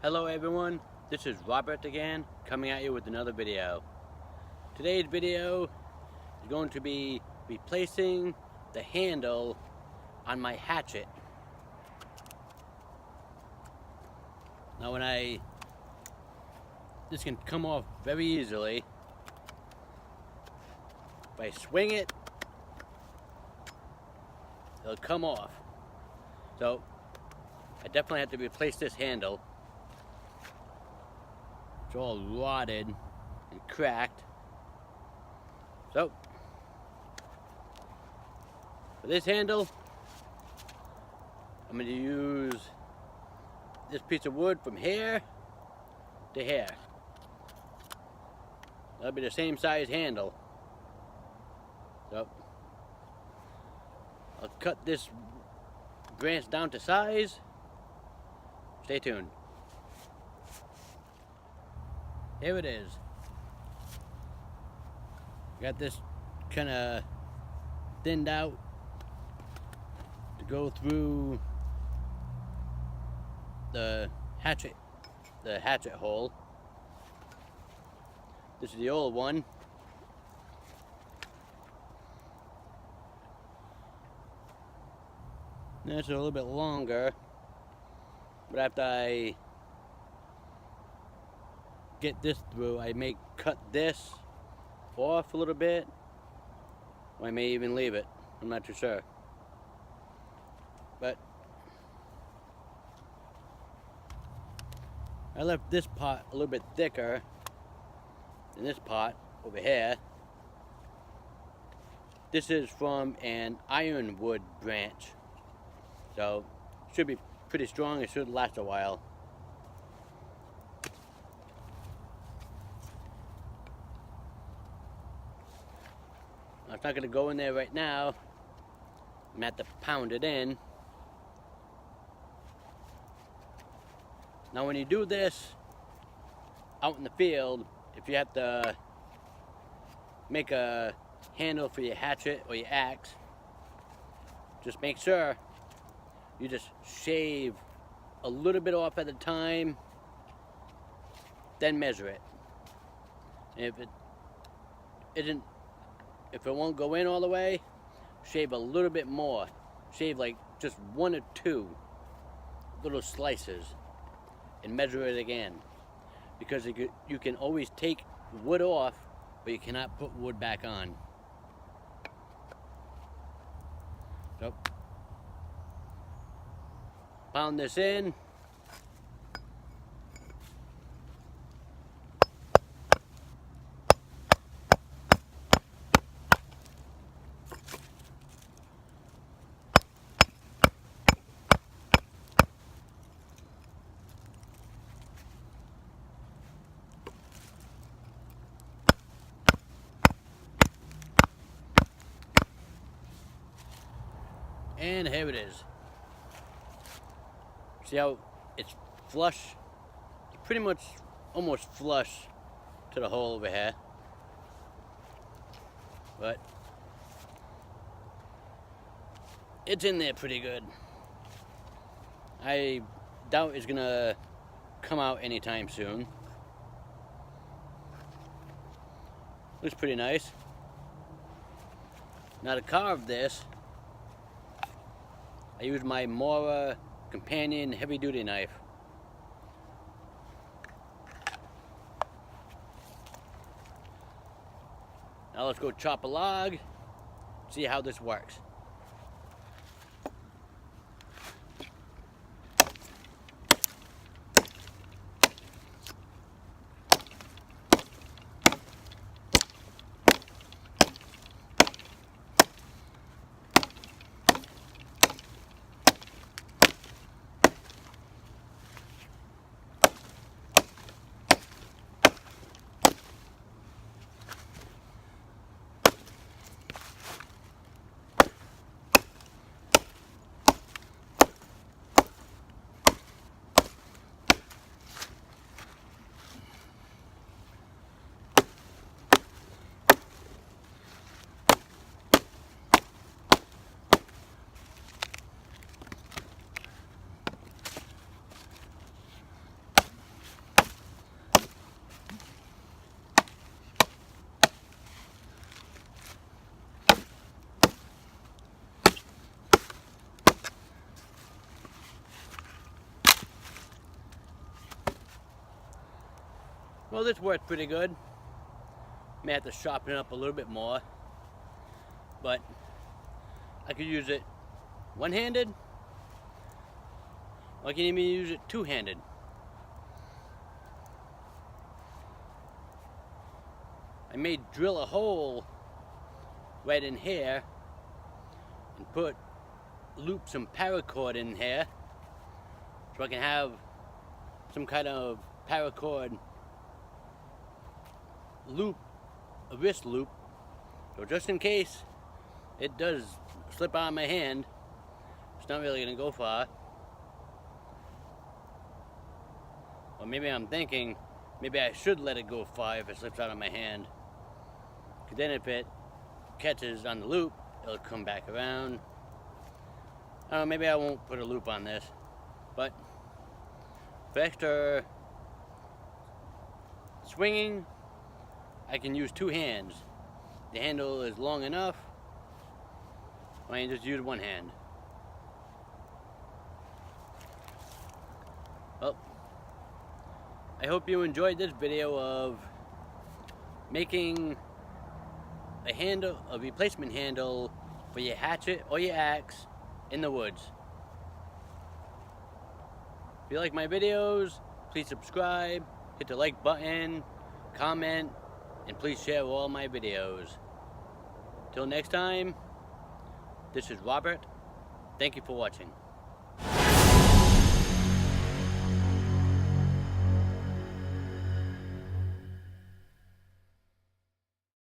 Hello everyone, this is Robert again, coming at you with another video. Today's video is going to be replacing the handle on my hatchet. Now this can come off very easily. If I swing it, it'll come off. So I definitely have to replace this handle. It's all rotted and cracked. So for this handle, I'm going to use this piece of wood from here to here. That'll be the same size handle. So I'll cut this branch down to size. Stay tuned. Here it is. Got this kind of thinned out to go through the hatchet hole. This is the old one. That's a little bit longer, but after I get this through, I may cut this off a little bit, or I may even leave it. I'm not too sure. But I left this part a little bit thicker than this part over here. This is from an ironwood branch, so it should be pretty strong. It should last a while. It's not going to go in there right now. I'm going to have to pound it in. Now when you do this out in the field, if you have to make a handle for your hatchet or your axe, just make sure you just shave a little bit off at a time, then measure it. And if it won't go in all the way, shave a little bit more. Shave like just 1 or 2 little slices and measure it again. Because you can always take wood off, but you cannot put wood back on. So, pound this in. And here it is. See how it's flush? It's pretty much almost flush to the hole over here. But it's in there pretty good. I doubt it's gonna come out anytime soon. Looks pretty nice. Now to carve this, I use my Mora Companion heavy duty knife. Now let's go chop a log, see how this works. Well, this works pretty good. May have to sharpen it up a little bit more, but I could use it one-handed, or I can even use it two-handed. I may drill a hole right in here and loop some paracord in here so I can have some kind of paracord loop, a wrist loop, so just in case it does slip out of my hand, it's not really going to go far. Or maybe I'm thinking, maybe I should let it go far if it slips out of my hand. Because then if it catches on the loop, it'll come back around. I don't know, maybe I won't put a loop on this. But for extra swinging, I can use two hands. The handle is long enough, I can just use one hand. Well, I hope you enjoyed this video of making a replacement handle for your hatchet or your axe in the woods. If you like my videos, please subscribe, hit the like button, comment, and please share all my videos. Till next time, this is Robert. Thank you for watching.